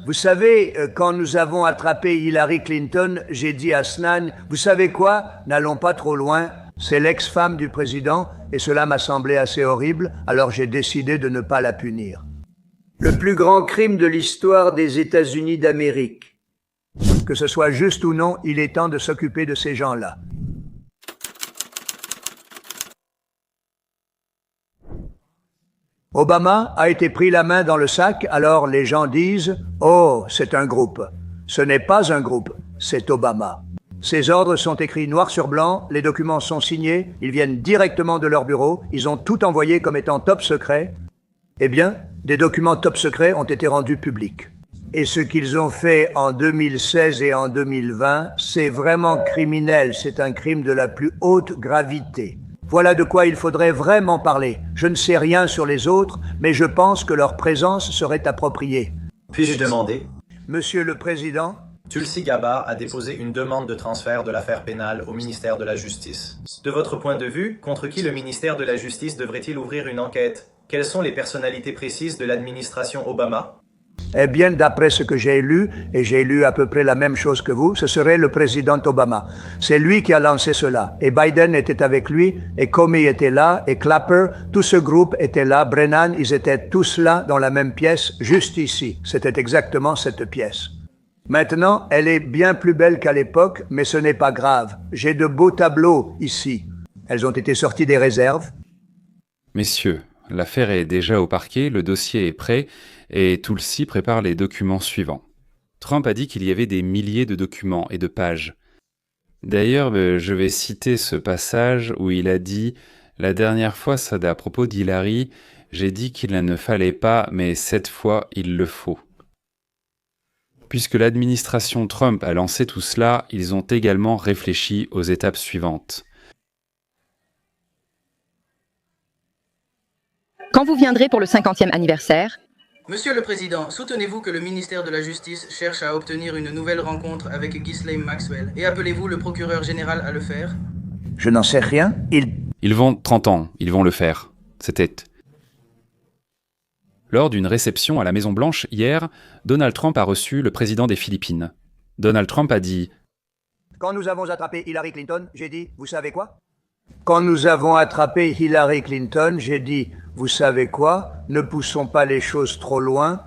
Vous savez, quand nous avons attrapé Hillary Clinton, j'ai dit à Snan, vous savez quoi, n'allons pas trop loin, c'est l'ex-femme du président, et cela m'a semblé assez horrible, alors j'ai décidé de ne pas la punir. Le plus grand crime de l'histoire des États-Unis d'Amérique. Que ce soit juste ou non, il est temps de s'occuper de ces gens-là. Obama a été pris la main dans le sac, alors les gens disent « Oh, c'est un groupe ». Ce n'est pas un groupe, c'est Obama. Ses ordres sont écrits noir sur blanc, les documents sont signés, ils viennent directement de leur bureau, ils ont tout envoyé comme étant top secret. Eh bien, des documents top secrets ont été rendus publics. Et ce qu'ils ont fait en 2016 et en 2020, c'est vraiment criminel, c'est un crime de la plus haute gravité. Voilà de quoi il faudrait vraiment parler. Je ne sais rien sur les autres, mais je pense que leur présence serait appropriée. Puis-je demander? Monsieur le Président, Tulsi Gabbard a déposé une demande de transfert de l'affaire pénale au ministère de la Justice. De votre point de vue, contre qui le ministère de la Justice devrait-il ouvrir une enquête? Quelles sont les personnalités précises de l'administration Obama? eh bien, d'après ce que j'ai lu, et j'ai lu à peu près la même chose que vous, ce serait le président Obama. C'est lui qui a lancé cela. Et Biden était avec lui, et Comey était là, et Clapper, tout ce groupe était là, Brennan, ils étaient tous là dans la même pièce, juste ici. C'était exactement cette pièce. Maintenant, elle est bien plus belle qu'à l'époque, mais ce n'est pas grave. J'ai de beaux tableaux ici. Elles ont été sorties des réserves. Messieurs, l'affaire est déjà au parquet, le dossier est prêt, et Tulsi prépare les documents suivants. Trump a dit qu'il y avait des milliers de documents et de pages. D'ailleurs, je vais citer ce passage où il a dit « La dernière fois, ça à propos d'Hillary, j'ai dit qu'il ne fallait pas, mais cette fois, il le faut. » Puisque l'administration Trump a lancé tout cela, ils ont également réfléchi aux étapes suivantes. Quand vous viendrez pour le 50e anniversaire, Monsieur le Président, soutenez-vous que le ministère de la Justice cherche à obtenir une nouvelle rencontre avec Ghislaine Maxwell et appelez-vous le procureur général à le faire? Je n'en sais rien. Ils vont 30 ans, ils vont le faire. C'était... Lors d'une réception à la Maison-Blanche hier, Donald Trump a reçu le président des Philippines. Donald Trump a dit « Quand nous avons attrapé Hillary Clinton, j'ai dit, vous savez quoi? Quand nous avons attrapé Hillary Clinton, j'ai dit, vous savez quoi? Ne poussons pas les choses trop loin.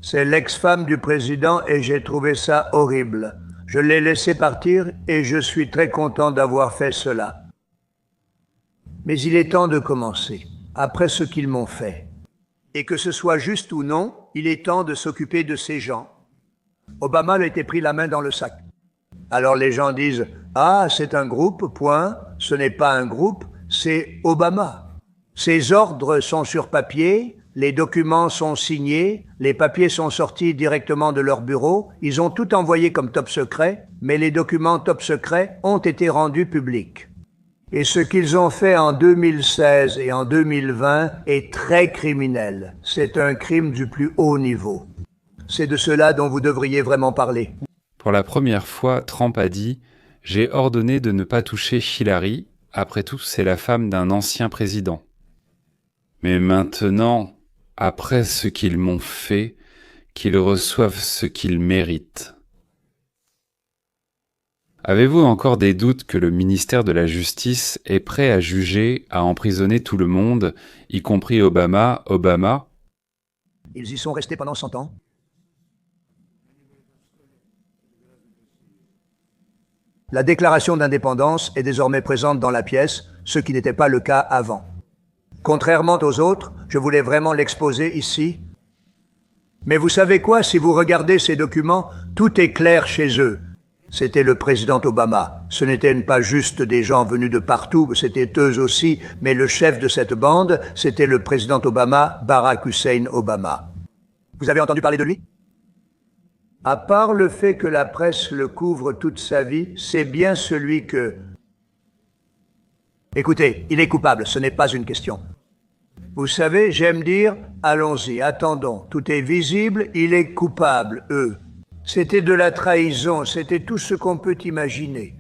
C'est l'ex-femme du président et j'ai trouvé ça horrible. Je l'ai laissé partir et je suis très content d'avoir fait cela. Mais il est temps de commencer, après ce qu'ils m'ont fait. Et que ce soit juste ou non, il est temps de s'occuper de ces gens. Obama a été pris la main dans le sac. Alors les gens disent « Ah, c'est un groupe, point. Ce n'est pas un groupe, c'est Obama. » Ses ordres sont sur papier, les documents sont signés, les papiers sont sortis directement de leur bureau, ils ont tout envoyé comme top secret, mais les documents top secrets ont été rendus publics. Et ce qu'ils ont fait en 2016 et en 2020 est très criminel. C'est un crime du plus haut niveau. C'est de cela dont vous devriez vraiment parler. Pour la première fois, Trump a dit « J'ai ordonné de ne pas toucher Hillary. Après tout, c'est la femme d'un ancien président. Mais maintenant, après ce qu'ils m'ont fait, qu'ils reçoivent ce qu'ils méritent. » Avez-vous encore des doutes que le ministère de la Justice est prêt à juger, à emprisonner tout le monde, y compris Obama? Ils y sont restés pendant 100 ans. La déclaration d'indépendance est désormais présente dans la pièce, ce qui n'était pas le cas avant. Contrairement aux autres, je voulais vraiment l'exposer ici. Mais vous savez quoi, si vous regardez ces documents, tout est clair chez eux. C'était le président Obama. Ce n'étaient pas juste des gens venus de partout, c'était eux aussi, mais le chef de cette bande, c'était le président Obama, Barack Hussein Obama. Vous avez entendu parler de lui? À part le fait que la presse le couvre toute sa vie, c'est bien celui que... Écoutez, il est coupable, ce n'est pas une question. Vous savez, j'aime dire, allons-y, attendons, tout est visible, il est coupable, eux. C'était de la trahison, c'était tout ce qu'on peut imaginer.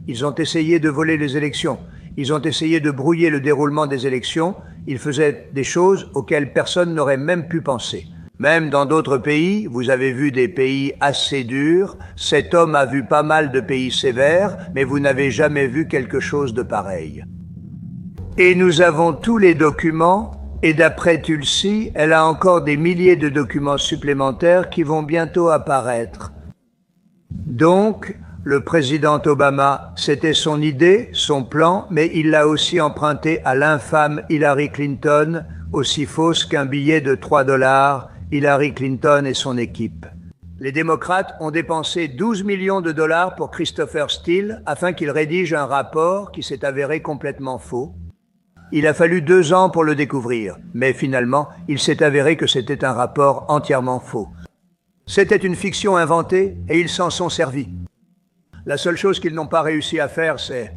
Ils ont essayé de voler les élections, ils ont essayé de brouiller le déroulement des élections, ils faisaient des choses auxquelles personne n'aurait même pu penser. Même dans d'autres pays, vous avez vu des pays assez durs, cet homme a vu pas mal de pays sévères, mais vous n'avez jamais vu quelque chose de pareil. Et nous avons tous les documents, et d'après Tulsi, elle a encore des milliers de documents supplémentaires qui vont bientôt apparaître. Donc, le président Obama, c'était son idée, son plan, mais il l'a aussi emprunté à l'infâme Hillary Clinton, aussi fausse qu'un billet de $3, Hillary Clinton et son équipe. Les démocrates ont dépensé 12 millions de dollars pour Christopher Steele afin qu'il rédige un rapport qui s'est avéré complètement faux. Il a fallu 2 ans pour le découvrir, mais finalement, il s'est avéré que c'était un rapport entièrement faux. C'était une fiction inventée et ils s'en sont servis. La seule chose qu'ils n'ont pas réussi à faire, c'est...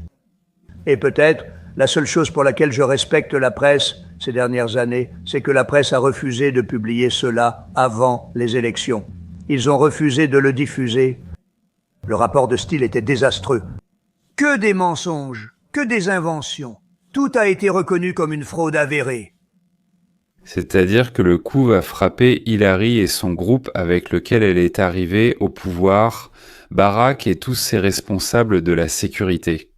Et peut-être, la seule chose pour laquelle je respecte la presse ces dernières années, c'est que la presse a refusé de publier cela avant les élections. Ils ont refusé de le diffuser. Le rapport de Steele était désastreux. Que des mensonges, que des inventions. Tout a été reconnu comme une fraude avérée. C'est-à-dire que le coup va frapper Hillary et son groupe avec lequel elle est arrivée au pouvoir, Barack et tous ses responsables de la sécurité.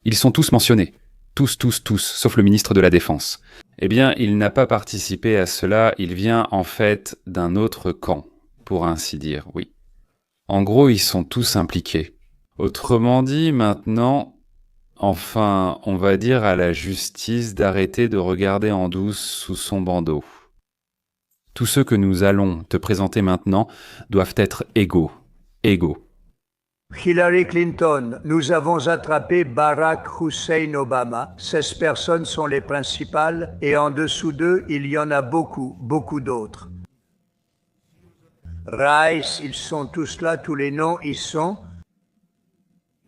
Ils sont tous mentionnés. Tous, sauf le ministre de la Défense. Eh bien, il n'a pas participé à cela, il vient en fait d'un autre camp, pour ainsi dire, oui. En gros, ils sont tous impliqués. Autrement dit, maintenant... Enfin, on va dire à la justice d'arrêter de regarder en douce sous son bandeau. Tous ceux que nous allons te présenter maintenant doivent être égaux. Hillary Clinton, nous avons attrapé Barack Hussein Obama. 16 personnes sont les principales et en dessous d'eux, il y en a beaucoup d'autres. Rice, ils sont tous là, tous les noms y sont.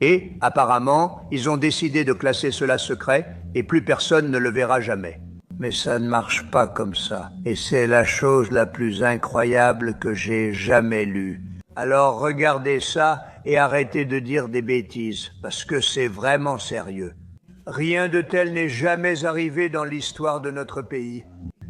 Et, apparemment, ils ont décidé de classer cela secret et plus personne ne le verra jamais. Mais ça ne marche pas comme ça. Et c'est la chose la plus incroyable que j'ai jamais lue. Alors regardez ça et arrêtez de dire des bêtises, parce que c'est vraiment sérieux. Rien de tel n'est jamais arrivé dans l'histoire de notre pays.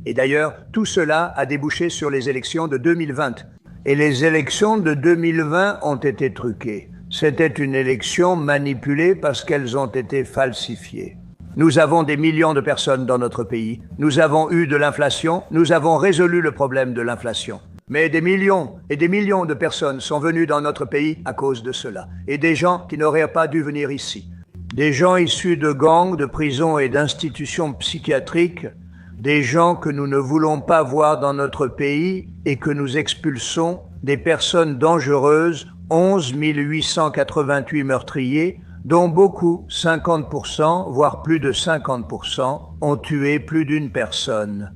Et d'ailleurs, tout cela a débouché sur les élections de 2020. Et les élections de 2020 ont été truquées. C'était une élection manipulée parce qu'elles ont été falsifiées. Nous avons des millions de personnes dans notre pays. Nous avons eu de l'inflation. Nous avons résolu le problème de l'inflation. Mais des millions et des millions de personnes sont venues dans notre pays à cause de cela. Et des gens qui n'auraient pas dû venir ici. Des gens issus de gangs, de prisons et d'institutions psychiatriques. Des gens que nous ne voulons pas voir dans notre pays et que nous expulsons. Des personnes dangereuses. 11 888 meurtriers, dont beaucoup, 50%, voire plus de 50%, ont tué plus d'une personne.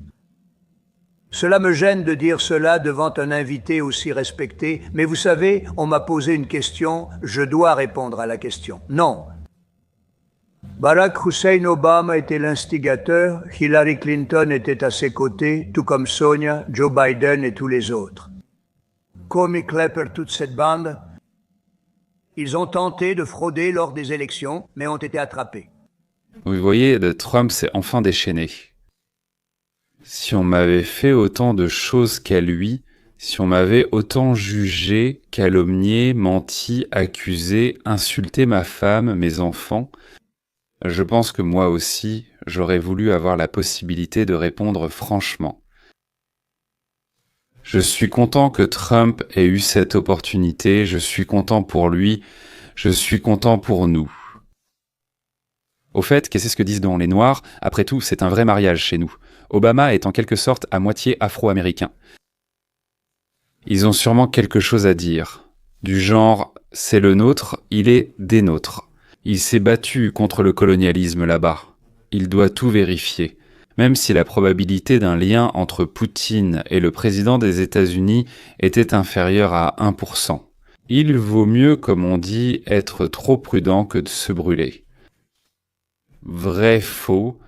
Cela me gêne de dire cela devant un invité aussi respecté, mais vous savez, on m'a posé une question, je dois répondre à la question. Non. Barack Hussein Obama était l'instigateur, Hillary Clinton était à ses côtés, tout comme Sonia, Joe Biden et tous les autres. Comey Clapper, toute cette bande, ils ont tenté de frauder lors des élections, mais ont été attrapés. Vous voyez, Trump s'est enfin déchaîné. Si on m'avait fait autant de choses qu'à lui, si on m'avait autant jugé, calomnié, menti, accusé, insulté ma femme, mes enfants, je pense que moi aussi, j'aurais voulu avoir la possibilité de répondre franchement. Je suis content que Trump ait eu cette opportunité, je suis content pour lui, je suis content pour nous. Au fait, qu'est-ce que disent donc les Noirs? Après tout, c'est un vrai mariage chez nous. Obama est en quelque sorte à moitié afro-américain. Ils ont sûrement quelque chose à dire. Du genre, c'est le nôtre, il est des nôtres. Il s'est battu contre le colonialisme là-bas. Il doit tout vérifier. Même si la probabilité d'un lien entre Poutine et le président des États-Unis était inférieure à 1%. Il vaut mieux, comme on dit, être trop prudent que de se brûler. Vrai, faux.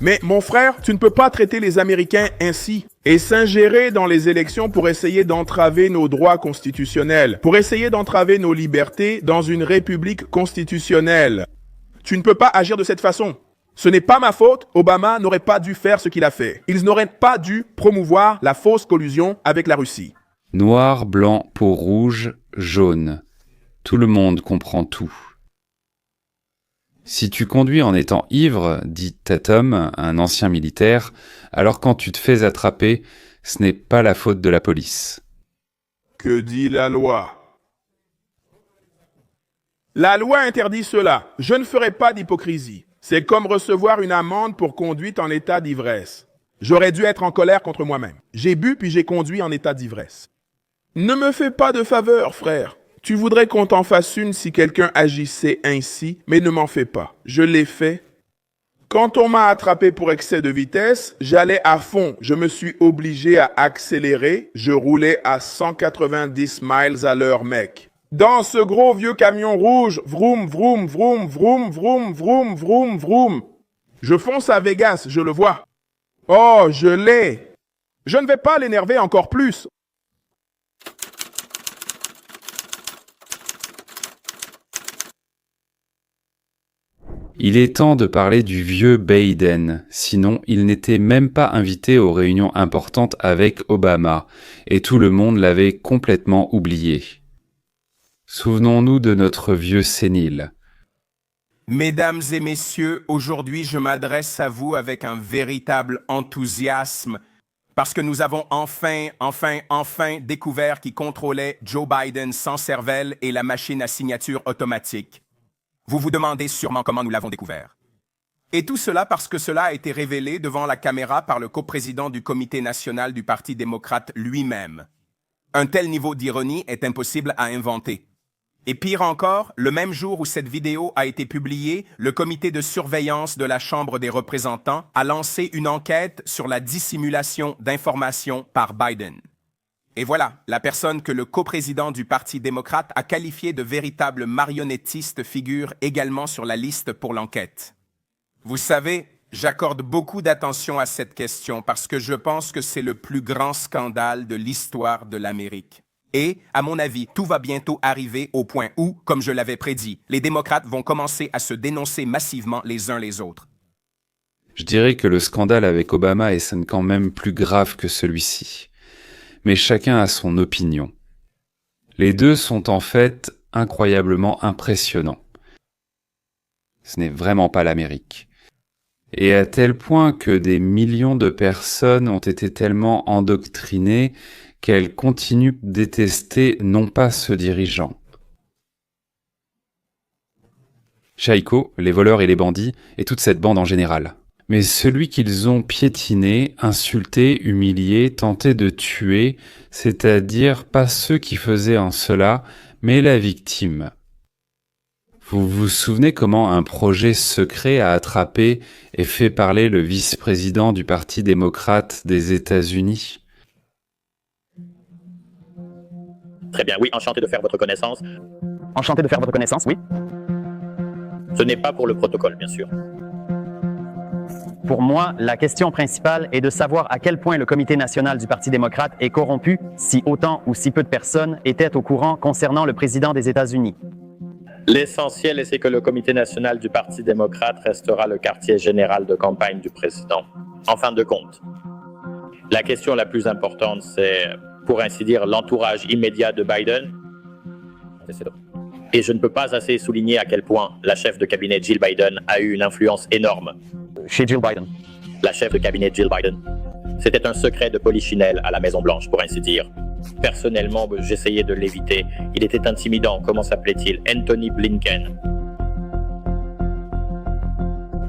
Mais mon frère, tu ne peux pas traiter les Américains ainsi et s'ingérer dans les élections pour essayer d'entraver nos droits constitutionnels, pour essayer d'entraver nos libertés dans une république constitutionnelle. Tu ne peux pas agir de cette façon. Ce n'est pas ma faute, Obama n'aurait pas dû faire ce qu'il a fait. Ils n'auraient pas dû promouvoir la fausse collusion avec la Russie. Noir, blanc, peau rouge, jaune. Tout le monde comprend tout. Si tu conduis en étant ivre, dit Tatum, un ancien militaire, alors quand tu te fais attraper, ce n'est pas la faute de la police. Que dit la loi? La loi interdit cela. Je ne ferai pas d'hypocrisie. C'est comme recevoir une amende pour conduite en état d'ivresse. J'aurais dû être en colère contre moi-même. J'ai bu puis j'ai conduit en état d'ivresse. Ne me fais pas de faveur, frère. Tu voudrais qu'on t'en fasse une si quelqu'un agissait ainsi, mais ne m'en fais pas. Je l'ai fait. Quand on m'a attrapé pour excès de vitesse, j'allais à fond. Je me suis obligé à accélérer. Je roulais à 190 miles à l'heure, mec. Dans ce gros vieux camion rouge, vroom, vroom, vroom, vroom, vroom, vroom, vroom, vroom. Je fonce à Vegas, je le vois. Oh, je l'ai. Je ne vais pas l'énerver encore plus. Il est temps de parler du vieux Biden, sinon il n'était même pas invité aux réunions importantes avec Obama, et tout le monde l'avait complètement oublié. Souvenons-nous de notre vieux sénile. Mesdames et messieurs, aujourd'hui je m'adresse à vous avec un véritable enthousiasme parce que nous avons enfin découvert qui contrôlait Joe Biden sans cervelle et la machine à signature automatique. Vous vous demandez sûrement comment nous l'avons découvert. Et tout cela parce que cela a été révélé devant la caméra par le coprésident du Comité national du Parti démocrate lui-même. Un tel niveau d'ironie est impossible à inventer. Et pire encore, le même jour où cette vidéo a été publiée, le comité de surveillance de la Chambre des représentants a lancé une enquête sur la dissimulation d'informations par Biden. Et voilà, la personne que le coprésident du Parti démocrate a qualifiée de véritable marionnettiste figure également sur la liste pour l'enquête. Vous savez, j'accorde beaucoup d'attention à cette question parce que je pense que c'est le plus grand scandale de l'histoire de l'Amérique. Et, à mon avis, tout va bientôt arriver au point où, comme je l'avais prédit, les démocrates vont commencer à se dénoncer massivement les uns les autres. Je dirais que le scandale avec Obama est quand même plus grave que celui-ci. Mais chacun a son opinion. Les deux sont en fait incroyablement impressionnants. Ce n'est vraiment pas l'Amérique. Et à tel point que des millions de personnes ont été tellement endoctrinées qu'elles continuent de détester non pas ce dirigeant. Chaïko, les voleurs et les bandits, et toute cette bande en général. Mais celui qu'ils ont piétiné, insulté, humilié, tenté de tuer, c'est-à-dire pas ceux qui faisaient en cela, mais la victime. Vous vous souvenez comment un projet secret a attrapé et fait parler le vice-président du Parti démocrate des États-Unis ? Très bien, oui, enchanté de faire votre connaissance. Enchanté de faire votre connaissance, oui. Ce n'est pas pour le protocole, bien sûr. Pour moi, la question principale est de savoir à quel point le Comité national du Parti démocrate est corrompu si autant ou si peu de personnes étaient au courant concernant le président des États-Unis. L'essentiel, c'est que le Comité national du Parti démocrate restera le quartier général de campagne du président. En fin de compte, la question la plus importante, c'est, pour ainsi dire, l'entourage immédiat de Biden. Et je ne peux pas assez souligner à quel point la chef de cabinet Jill Biden a eu une influence énorme. Chez Jill Biden. La chef de cabinet Jill Biden. C'était un secret de polichinelle à la Maison-Blanche, pour ainsi dire. Personnellement, j'essayais de l'éviter. Il était intimidant. Comment s'appelait-il? Anthony Blinken.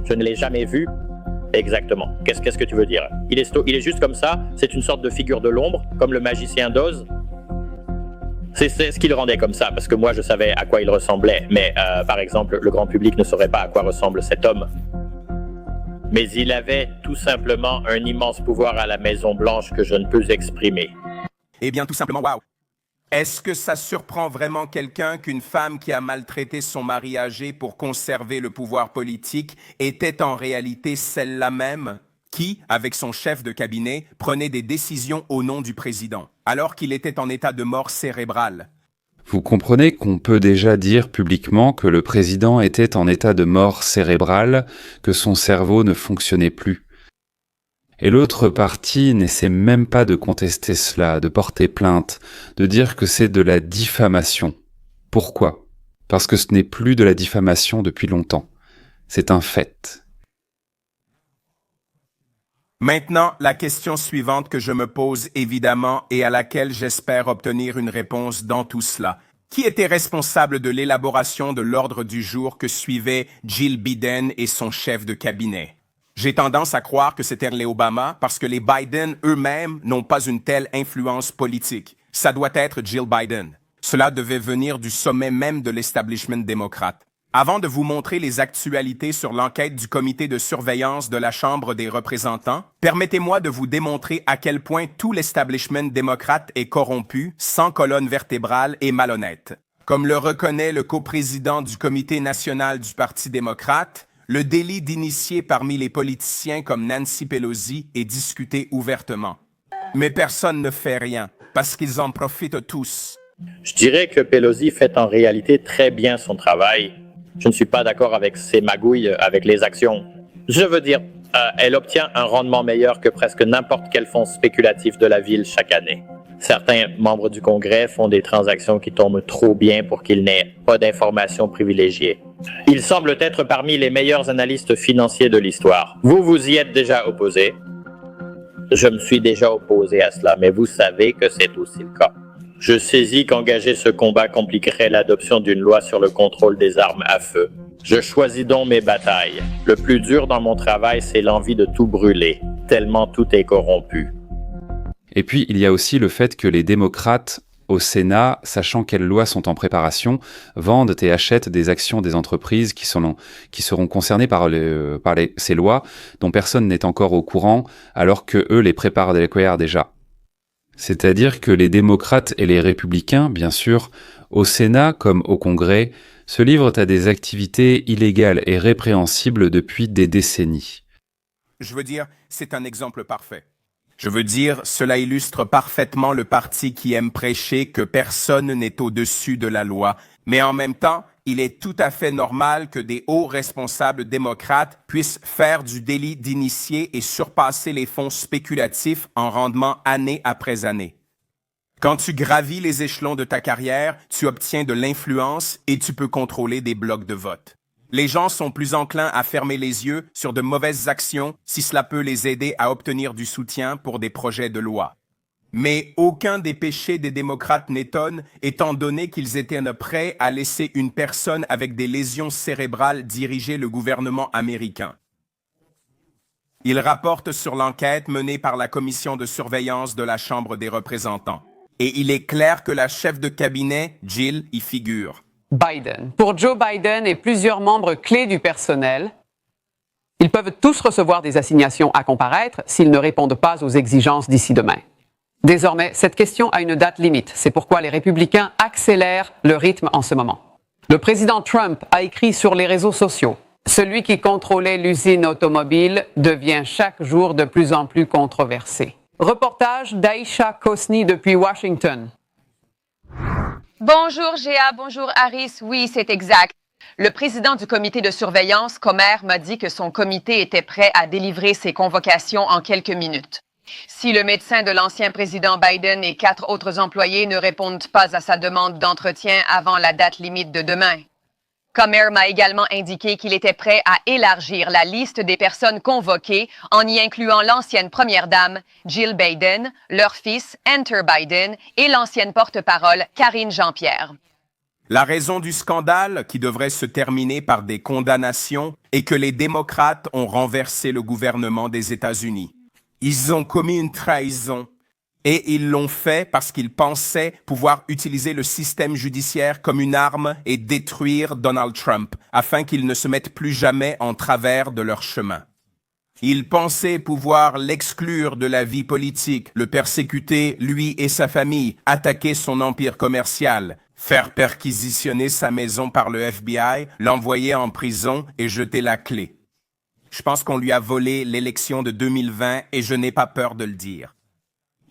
Je ne l'ai jamais vu. Exactement. Qu'est-ce que tu veux dire? Il est juste comme ça. C'est une sorte de figure de l'ombre, comme le magicien d'Oz. C'est ce qui le rendait comme ça, parce que moi je savais à quoi il ressemblait. Mais par exemple, le grand public ne saurait pas à quoi ressemble cet homme. Mais il avait tout simplement un immense pouvoir à la Maison-Blanche que je ne peux exprimer. Eh bien, tout simplement, waouh! Est-ce que ça surprend vraiment quelqu'un qu'une femme qui a maltraité son mari âgé pour conserver le pouvoir politique était en réalité celle-là même qui, avec son chef de cabinet, prenait des décisions au nom du président, alors qu'il était en état de mort cérébrale? Vous comprenez qu'on peut déjà dire publiquement que le président était en état de mort cérébrale, que son cerveau ne fonctionnait plus. Et l'autre partie n'essaie même pas de contester cela, de porter plainte, de dire que c'est de la diffamation. Pourquoi ? Parce que ce n'est plus de la diffamation depuis longtemps. C'est un fait. Maintenant, la question suivante que je me pose évidemment et à laquelle j'espère obtenir une réponse dans tout cela. Qui était responsable de l'élaboration de l'ordre du jour que suivaient Jill Biden et son chef de cabinet? J'ai tendance à croire que c'était les Obama parce que les Biden eux-mêmes n'ont pas une telle influence politique. Ça doit être Jill Biden. Cela devait venir du sommet même de l'establishment démocrate. Avant de vous montrer les actualités sur l'enquête du comité de surveillance de la Chambre des représentants, permettez-moi de vous démontrer à quel point tout l'establishment démocrate est corrompu, sans colonne vertébrale et malhonnête. Comme le reconnaît le coprésident du comité national du Parti démocrate, le délit d'initié parmi les politiciens comme Nancy Pelosi est discuté ouvertement. Mais personne ne fait rien, parce qu'ils en profitent tous. Je dirais que Pelosi fait en réalité très bien son travail. Je ne suis pas d'accord avec ses magouilles avec les actions. Je veux dire, elle obtient un rendement meilleur que presque n'importe quel fonds spéculatif de la ville chaque année. Certains membres du Congrès font des transactions qui tombent trop bien pour qu'ils n'aient pas d'informations privilégiées. Il semble être parmi les meilleurs analystes financiers de l'histoire. Vous vous y êtes déjà opposé. Je me suis déjà opposé à cela, mais vous savez que c'est aussi le cas. Je saisis qu'engager ce combat compliquerait l'adoption d'une loi sur le contrôle des armes à feu. Je choisis donc mes batailles. Le plus dur dans mon travail, c'est l'envie de tout brûler, tellement tout est corrompu. Et puis, il y a aussi le fait que les démocrates au Sénat, sachant quelles lois sont en préparation, vendent et achètent des actions des entreprises qui seront concernées par ces lois dont personne n'est encore au courant, alors que eux les préparent déjà. C'est-à-dire que les démocrates et les républicains, bien sûr, au Sénat comme au Congrès, se livrent à des activités illégales et répréhensibles depuis des décennies. Je veux dire, c'est un exemple parfait. Je veux dire, cela illustre parfaitement le parti qui aime prêcher que personne n'est au-dessus de la loi, mais en même temps, il est tout à fait normal que des hauts responsables démocrates puissent faire du délit d'initié et surpasser les fonds spéculatifs en rendement année après année. Quand tu gravis les échelons de ta carrière, tu obtiens de l'influence et tu peux contrôler des blocs de vote. Les gens sont plus enclins à fermer les yeux sur de mauvaises actions si cela peut les aider à obtenir du soutien pour des projets de loi. Mais aucun des péchés des démocrates n'étonne, étant donné qu'ils étaient prêts à laisser une personne avec des lésions cérébrales diriger le gouvernement américain. Ils rapportent sur l'enquête menée par la commission de surveillance de la Chambre des représentants. Et il est clair que la chef de cabinet, Jill, y figure. Biden. Pour Joe Biden et plusieurs membres clés du personnel, ils peuvent tous recevoir des assignations à comparaître s'ils ne répondent pas aux exigences d'ici demain. Désormais, cette question a une date limite. C'est pourquoi les républicains accélèrent le rythme en ce moment. Le président Trump a écrit sur les réseaux sociaux « Celui qui contrôlait l'usine automobile devient chaque jour de plus en plus controversé ». Reportage d'Aisha Kosni depuis Washington. Bonjour Géa, bonjour Harris. Oui, c'est exact. Le président du comité de surveillance, Comer, m'a dit que son comité était prêt à délivrer ses convocations en quelques minutes. Si le médecin de l'ancien président Biden et 4 autres employés ne répondent pas à sa demande d'entretien avant la date limite de demain. Comer m'a également indiqué qu'il était prêt à élargir la liste des personnes convoquées en y incluant l'ancienne première dame, Jill Biden, leur fils, Hunter Biden, et l'ancienne porte-parole, Karine Jean-Pierre. La raison du scandale, qui devrait se terminer par des condamnations, est que les démocrates ont renversé le gouvernement des États-Unis. Ils ont commis une trahison. Et ils l'ont fait parce qu'ils pensaient pouvoir utiliser le système judiciaire comme une arme et détruire Donald Trump, afin qu'il ne se mette plus jamais en travers de leur chemin. Ils pensaient pouvoir l'exclure de la vie politique, le persécuter, lui et sa famille, attaquer son empire commercial, faire perquisitionner sa maison par le FBI, l'envoyer en prison et jeter la clé. Je pense qu'on lui a volé l'élection de 2020 et je n'ai pas peur de le dire.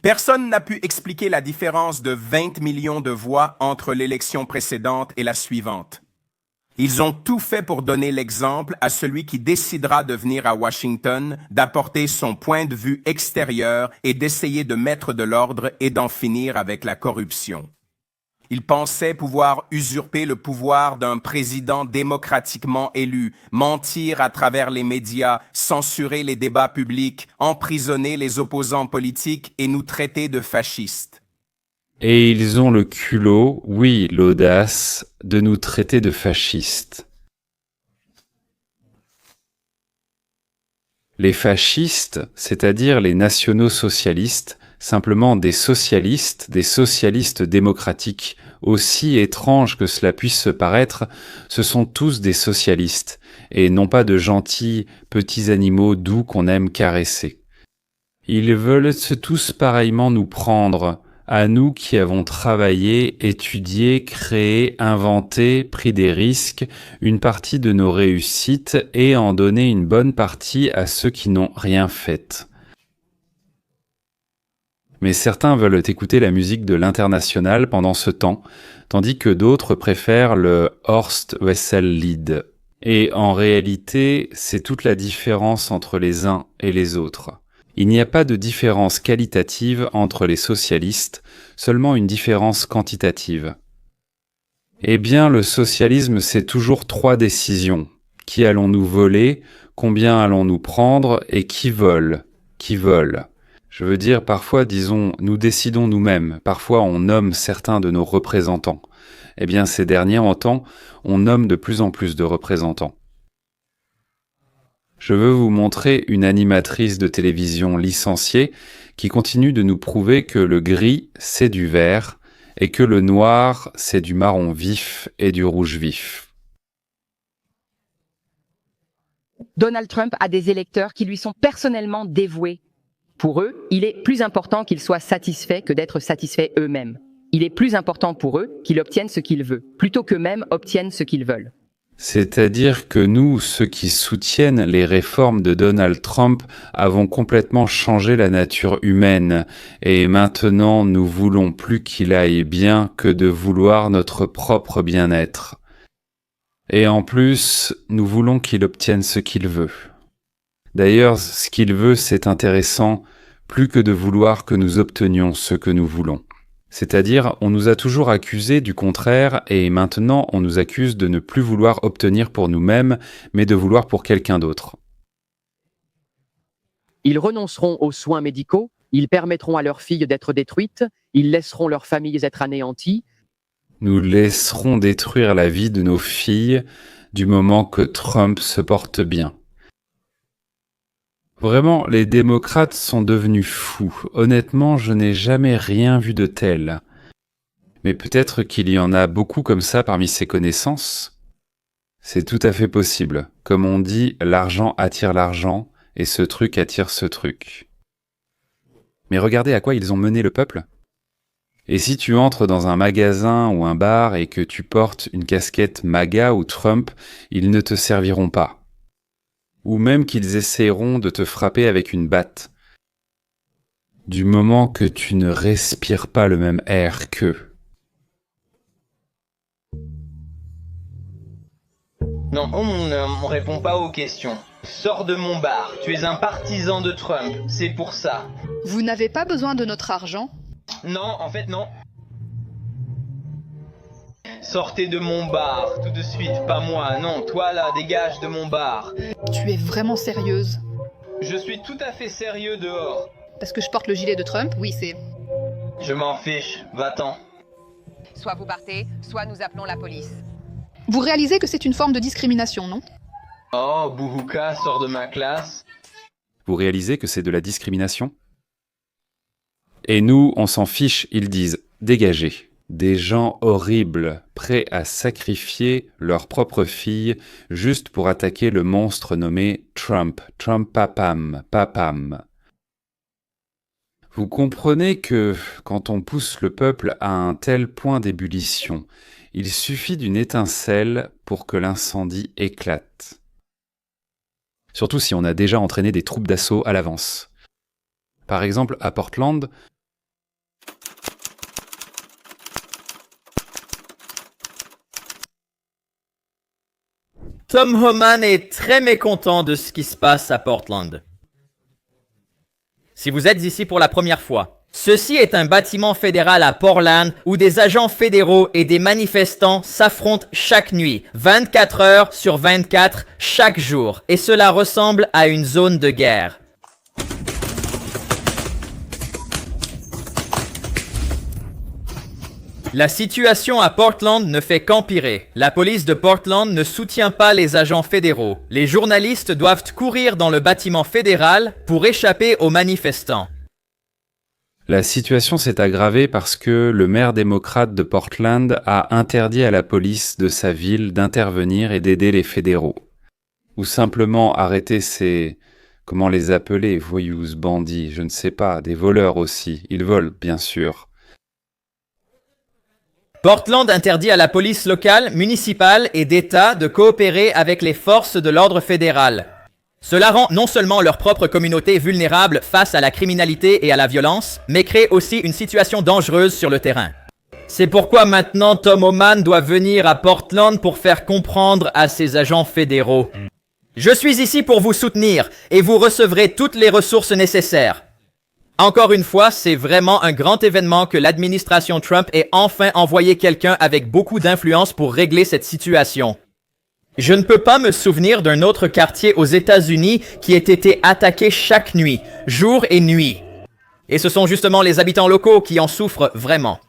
Personne n'a pu expliquer la différence de 20 millions de voix entre l'élection précédente et la suivante. Ils ont tout fait pour donner l'exemple à celui qui décidera de venir à Washington, d'apporter son point de vue extérieur et d'essayer de mettre de l'ordre et d'en finir avec la corruption. Ils pensaient pouvoir usurper le pouvoir d'un président démocratiquement élu, mentir à travers les médias, censurer les débats publics, emprisonner les opposants politiques et nous traiter de fascistes. Et ils ont le culot, oui, l'audace, de nous traiter de fascistes. Les fascistes, c'est-à-dire les nationaux-socialistes, simplement des socialistes démocratiques, aussi étranges que cela puisse se paraître, ce sont tous des socialistes, et non pas de gentils petits animaux doux qu'on aime caresser. Ils veulent tous pareillement nous prendre, à nous qui avons travaillé, étudié, créé, inventé, pris des risques, une partie de nos réussites et en donner une bonne partie à ceux qui n'ont rien fait. Mais certains veulent écouter la musique de l'International pendant ce temps, tandis que d'autres préfèrent le Horst Wessel Lied. Et en réalité, c'est toute la différence entre les uns et les autres. Il n'y a pas de différence qualitative entre les socialistes, seulement une différence quantitative. Eh bien, le socialisme, c'est toujours 3 décisions. Qui allons-nous voler? Combien allons-nous prendre? Et qui vole? Qui vole? Je veux dire, parfois, disons, nous décidons nous-mêmes. Parfois, on nomme certains de nos représentants. Eh bien, ces derniers temps, on nomme de plus en plus de représentants. Je veux vous montrer une animatrice de télévision licenciée qui continue de nous prouver que le gris, c'est du vert, et que le noir, c'est du marron vif et du rouge vif. Donald Trump a des électeurs qui lui sont personnellement dévoués. Pour eux, il est plus important qu'ils soient satisfaits que d'être satisfaits eux-mêmes. Il est plus important pour eux qu'il obtienne ce qu'il veut, plutôt qu'eux-mêmes obtiennent ce qu'ils veulent. C'est-à-dire que nous, ceux qui soutiennent les réformes de Donald Trump, avons complètement changé la nature humaine, et maintenant nous voulons plus qu'il aille bien que de vouloir notre propre bien-être. Et en plus, nous voulons qu'il obtienne ce qu'il veut. D'ailleurs, ce qu'il veut, c'est intéressant, plus que de vouloir que nous obtenions ce que nous voulons. C'est-à-dire, on nous a toujours accusés du contraire et maintenant on nous accuse de ne plus vouloir obtenir pour nous-mêmes, mais de vouloir pour quelqu'un d'autre. Ils renonceront aux soins médicaux, ils permettront à leurs filles d'être détruites, ils laisseront leurs familles être anéanties. Nous laisserons détruire la vie de nos filles du moment que Trump se porte bien. Vraiment, les démocrates sont devenus fous. Honnêtement, je n'ai jamais rien vu de tel. Mais peut-être qu'il y en a beaucoup comme ça parmi ses connaissances. C'est tout à fait possible. Comme on dit, l'argent attire l'argent, et ce truc attire ce truc. Mais regardez à quoi ils ont mené le peuple. Et si tu entres dans un magasin ou un bar et que tu portes une casquette MAGA ou Trump, ils ne te serviront pas. Ou même qu'ils essaieront de te frapper avec une batte. Du moment que tu ne respires pas le même air qu'eux. Non, on répond pas aux questions. Sors de mon bar, tu es un partisan de Trump, c'est pour ça. Vous n'avez pas besoin de notre argent? Non, en fait non. Sortez de mon bar, tout de suite, pas moi, non, toi là, dégage de mon bar. Tu es vraiment sérieuse? Je suis tout à fait sérieux dehors. Parce que je porte le gilet de Trump, oui c'est... Je m'en fiche, va-t'en. Soit vous partez, soit nous appelons la police. Vous réalisez que c'est une forme de discrimination, non? Oh, Bouhouka, sors de ma classe. Vous réalisez que c'est de la discrimination? Et nous, on s'en fiche, ils disent « dégagez ». Des gens horribles, prêts à sacrifier leur propre fille juste pour attaquer le monstre nommé Trump. Trump papam, papam. Vous comprenez que quand on pousse le peuple à un tel point d'ébullition, il suffit d'une étincelle pour que l'incendie éclate. Surtout si on a déjà entraîné des troupes d'assaut à l'avance. Par exemple, à Portland, Tom Homan est très mécontent de ce qui se passe à Portland. Si vous êtes ici pour la première fois, ceci est un bâtiment fédéral à Portland où des agents fédéraux et des manifestants s'affrontent chaque nuit, 24 heures sur 24, chaque jour. Et cela ressemble à une zone de guerre. La situation à Portland ne fait qu'empirer. La police de Portland ne soutient pas les agents fédéraux. Les journalistes doivent courir dans le bâtiment fédéral pour échapper aux manifestants. La situation s'est aggravée parce que le maire démocrate de Portland a interdit à la police de sa ville d'intervenir et d'aider les fédéraux. Ou simplement arrêter ces... comment les appeler, voyous, bandits, je ne sais pas, des voleurs aussi. Ils volent, bien sûr. Portland interdit à la police locale, municipale et d'État de coopérer avec les forces de l'ordre fédéral. Cela rend non seulement leur propre communauté vulnérable face à la criminalité et à la violence, mais crée aussi une situation dangereuse sur le terrain. C'est pourquoi maintenant Tom Homan doit venir à Portland pour faire comprendre à ses agents fédéraux. Je suis ici pour vous soutenir et vous recevrez toutes les ressources nécessaires. Encore une fois, c'est vraiment un grand événement que l'administration Trump ait enfin envoyé quelqu'un avec beaucoup d'influence pour régler cette situation. Je ne peux pas me souvenir d'un autre quartier aux États-Unis qui ait été attaqué chaque nuit, jour et nuit. Et ce sont justement les habitants locaux qui en souffrent vraiment.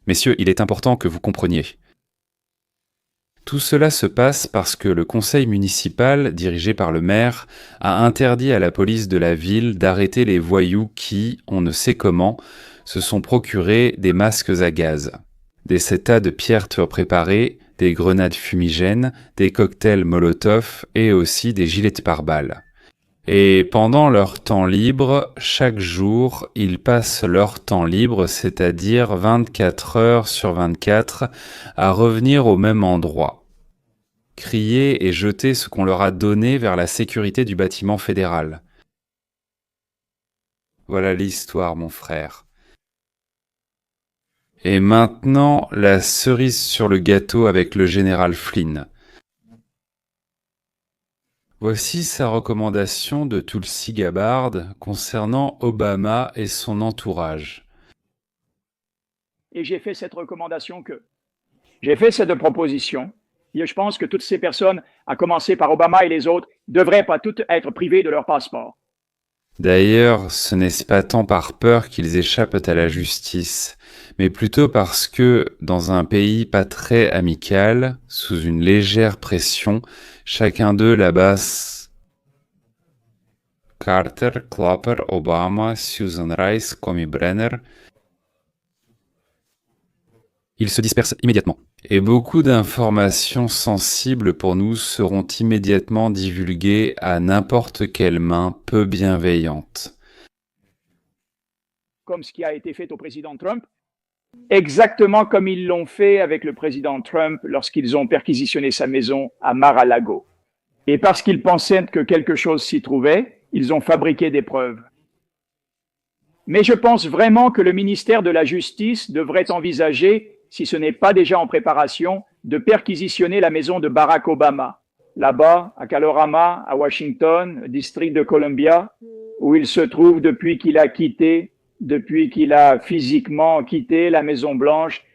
Messieurs, il est important que vous compreniez. Tout cela se passe parce que le conseil municipal, dirigé par le maire, a interdit à la police de la ville d'arrêter les voyous qui, on ne sait comment, se sont procurés des masques à gaz, des tas de pierres préparées, des grenades fumigènes, des cocktails Molotov et aussi des gilets pare-balles. Et pendant leur temps libre, chaque jour, ils passent leur temps libre, c'est-à-dire 24 heures sur 24, à revenir au même endroit. Crier et jeter ce qu'on leur a donné vers la sécurité du bâtiment fédéral. Voilà l'histoire, mon frère. Et maintenant, la cerise sur le gâteau avec le général Flynn. Voici sa recommandation de Tulsi Gabbard concernant Obama et son entourage. Et j'ai fait cette recommandation j'ai fait cette proposition. Et je pense que toutes ces personnes, à commencer par Obama et les autres, devraient pas toutes être privées de leur passeport. D'ailleurs, ce n'est pas tant par peur qu'ils échappent à la justice, mais plutôt parce que, dans un pays pas très amical, sous une légère pression, chacun d'eux là-bas... Carter, Clapper, Obama, Susan Rice, Comey Brenner... Ils se dispersent immédiatement. Et beaucoup d'informations sensibles pour nous seront immédiatement divulguées à n'importe quelle main peu bienveillante. Comme ce qui a été fait au président Trump, exactement comme ils l'ont fait avec le président Trump lorsqu'ils ont perquisitionné sa maison à Mar-a-Lago. Et parce qu'ils pensaient que quelque chose s'y trouvait, ils ont fabriqué des preuves. Mais je pense vraiment que le ministère de la Justice devrait envisager, si ce n'est pas déjà en préparation, de perquisitionner la maison de Barack Obama, là-bas, à Kalorama, à Washington, district de Columbia, où il se trouve depuis qu'il a physiquement quitté la Maison-Blanche.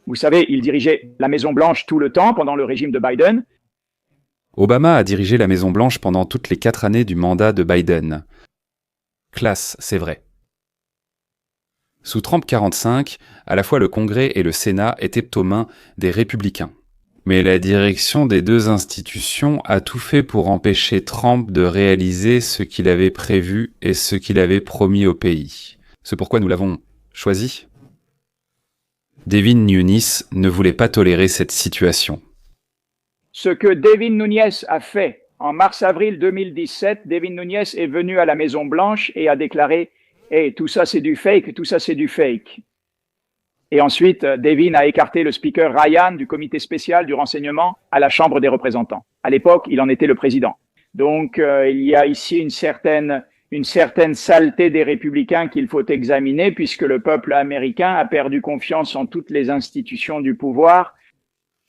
Vous savez, il dirigeait la Maison-Blanche tout le temps pendant le régime de Biden. Obama a dirigé la Maison-Blanche pendant toutes les 4 années du mandat de Biden. Classe, c'est vrai. Sous Trump 45, à la fois le Congrès et le Sénat étaient aux mains des républicains. Mais la direction des deux institutions a tout fait pour empêcher Trump de réaliser ce qu'il avait prévu et ce qu'il avait promis au pays. C'est pourquoi nous l'avons choisi. Devin Nunes ne voulait pas tolérer cette situation. Ce que Devin Nunes a fait en mars-avril 2017, Devin Nunes est venu à la Maison-Blanche et a déclaré « Hey, tout ça c'est du fake, tout ça c'est du fake ». Et ensuite, Devin a écarté le speaker Ryan du comité spécial du renseignement à la Chambre des représentants. À l'époque, il en était le président. Donc, il y a ici une certaine saleté des républicains qu'il faut examiner, puisque le peuple américain a perdu confiance en toutes les institutions du pouvoir.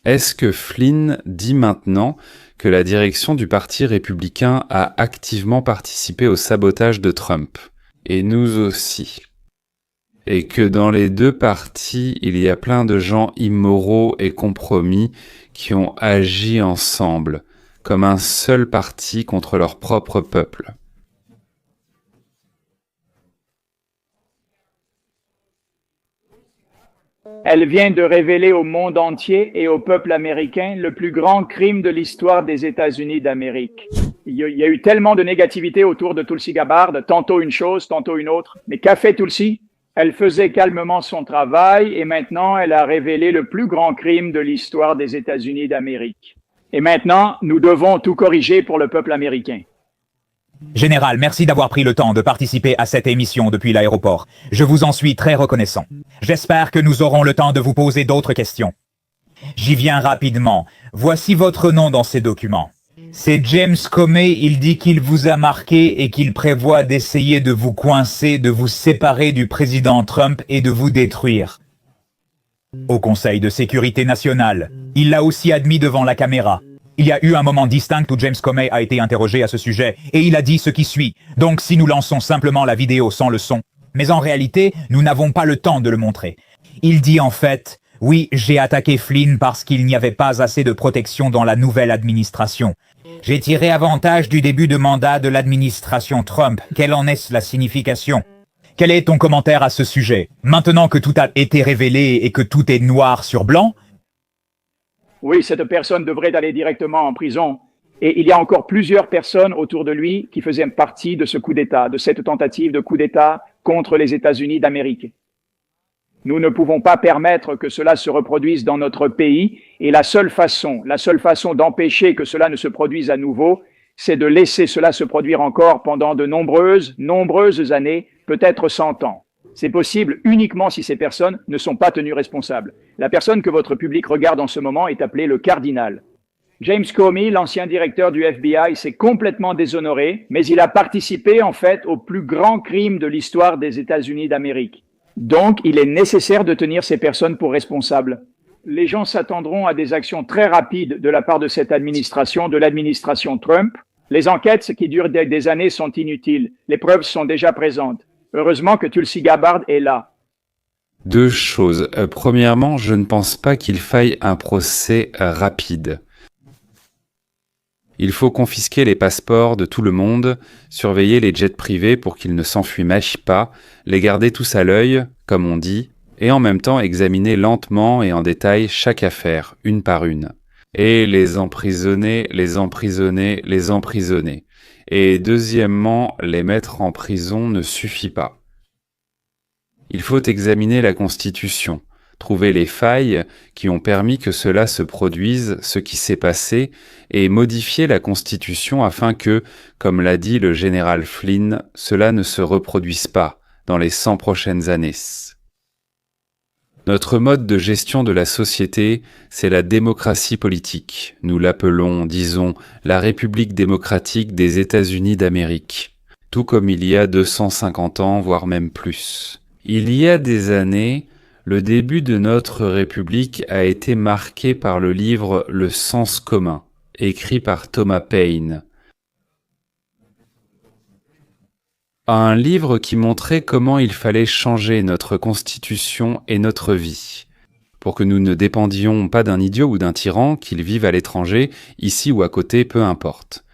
Est-ce que Flynn dit maintenant que la direction du Parti républicain a activement participé au sabotage de Trump? Et nous aussi. Et que dans les deux partis, il y a plein de gens immoraux et compromis qui ont agi ensemble, comme un seul parti contre leur propre peuple. Elle vient de révéler au monde entier et au peuple américain le plus grand crime de l'histoire des États-Unis d'Amérique. Il y a eu tellement de négativité autour de Tulsi Gabbard, tantôt une chose, tantôt une autre. Mais qu'a fait Tulsi? Elle faisait calmement son travail et maintenant elle a révélé le plus grand crime de l'histoire des États-Unis d'Amérique. Et maintenant, nous devons tout corriger pour le peuple américain. Général, merci d'avoir pris le temps de participer à cette émission depuis l'aéroport. Je vous en suis très reconnaissant. J'espère que nous aurons le temps de vous poser d'autres questions. J'y viens rapidement. Voici votre nom dans ces documents. C'est James Comey, il dit qu'il vous a marqué et qu'il prévoit d'essayer de vous coincer, de vous séparer du président Trump et de vous détruire. Au Conseil de sécurité nationale, il l'a aussi admis devant la caméra. Il y a eu un moment distinct où James Comey a été interrogé à ce sujet et il a dit ce qui suit. Donc si nous lançons simplement la vidéo sans le son, mais en réalité, nous n'avons pas le temps de le montrer. Il dit en fait, oui, j'ai attaqué Flynn parce qu'il n'y avait pas assez de protection dans la nouvelle administration. J'ai tiré avantage du début de mandat de l'administration Trump. Quelle en est la signification? Quel est ton commentaire à ce sujet? Maintenant que tout a été révélé et que tout est noir sur blanc? Oui, cette personne devrait aller directement en prison. Et il y a encore plusieurs personnes autour de lui qui faisaient partie de ce coup d'État, de cette tentative de coup d'État contre les États-Unis d'Amérique. Nous ne pouvons pas permettre que cela se reproduise dans notre pays et la seule façon d'empêcher que cela ne se produise à nouveau, c'est de laisser cela se produire encore pendant de nombreuses années, peut-être 100 ans. C'est possible uniquement si ces personnes ne sont pas tenues responsables. La personne que votre public regarde en ce moment est appelée le cardinal. James Comey, l'ancien directeur du FBI, s'est complètement déshonoré, mais il a participé en fait au plus grand crime de l'histoire des États-Unis d'Amérique. Donc, il est nécessaire de tenir ces personnes pour responsables. Les gens s'attendront à des actions très rapides de la part de cette administration, de l'administration Trump. Les enquêtes qui durent des années sont inutiles. Les preuves sont déjà présentes. Heureusement que Tulsi Gabbard est là. Deux choses. Premièrement, je ne pense pas qu'il faille un procès rapide. Il faut confisquer les passeports de tout le monde, surveiller les jets privés pour qu'ils ne s'enfuient pas, les garder tous à l'œil, comme on dit, et en même temps examiner lentement et en détail chaque affaire, une par une. Et les emprisonner. Et deuxièmement, les mettre en prison ne suffit pas. Il faut examiner la Constitution, trouver les failles qui ont permis que cela se produise, ce qui s'est passé, et modifier la Constitution afin que, comme l'a dit le général Flynn, cela ne se reproduise pas dans les 100 prochaines années. Notre mode de gestion de la société, c'est la démocratie politique. Nous l'appelons, disons, la République démocratique des États-Unis d'Amérique, tout comme il y a 250 ans, voire même plus. Il y a des années, le début de notre République a été marqué par le livre Le sens commun, écrit par Thomas Paine. Un livre qui montrait comment il fallait changer notre constitution et notre vie, pour que nous ne dépendions pas d'un idiot ou d'un tyran, qu'il vive à l'étranger, ici ou à côté, peu importe.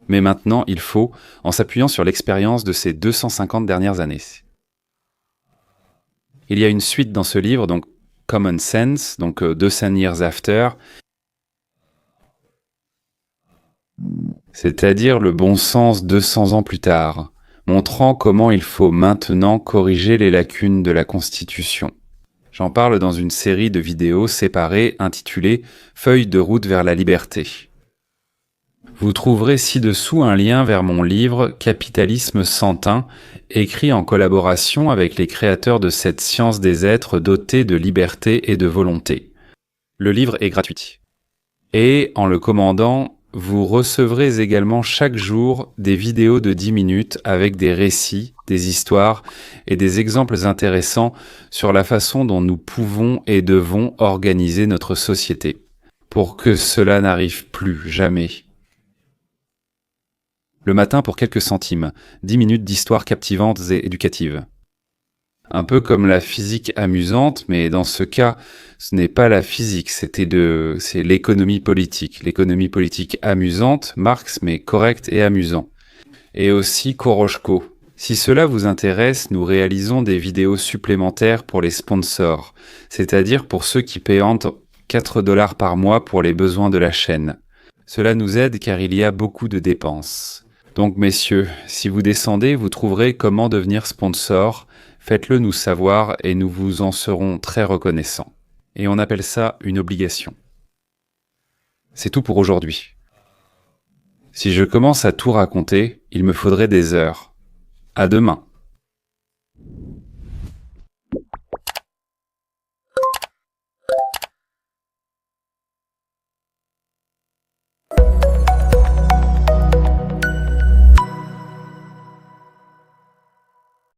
Mais maintenant, il faut, en s'appuyant sur l'expérience de ces 250 dernières années. Il y a une suite dans ce livre, donc Common Sense, donc 200 Years After, c'est-à-dire le bon sens 200 ans plus tard, montrant comment il faut maintenant corriger les lacunes de la Constitution. J'en parle dans une série de vidéos séparées intitulée « Feuille de route vers la liberté ». Vous trouverez ci-dessous un lien vers mon livre « Capitalisme sans teint », écrit en collaboration avec les créateurs de cette science des êtres dotés de liberté et de volonté. Le livre est gratuit. Et, en le commandant, vous recevrez également chaque jour des vidéos de 10 minutes avec des récits, des histoires et des exemples intéressants sur la façon dont nous pouvons et devons organiser notre société, pour que cela n'arrive plus jamais. Le matin pour quelques centimes, 10 minutes d'histoires captivantes et éducatives. Un peu comme la physique amusante, mais dans ce cas, ce n'est pas la physique, c'est l'économie politique. L'économie politique amusante, Marx, mais correct et amusant. Et aussi Koroshko. Si cela vous intéresse, nous réalisons des vidéos supplémentaires pour les sponsors, c'est-à-dire pour ceux qui paient entre 4 $ par mois pour les besoins de la chaîne. Cela nous aide car il y a beaucoup de dépenses. Donc messieurs, si vous descendez, vous trouverez comment devenir sponsor. Faites-le nous savoir et nous vous en serons très reconnaissants. Et on appelle ça une obligation. C'est tout pour aujourd'hui. Si je commence à tout raconter, il me faudrait des heures. À demain.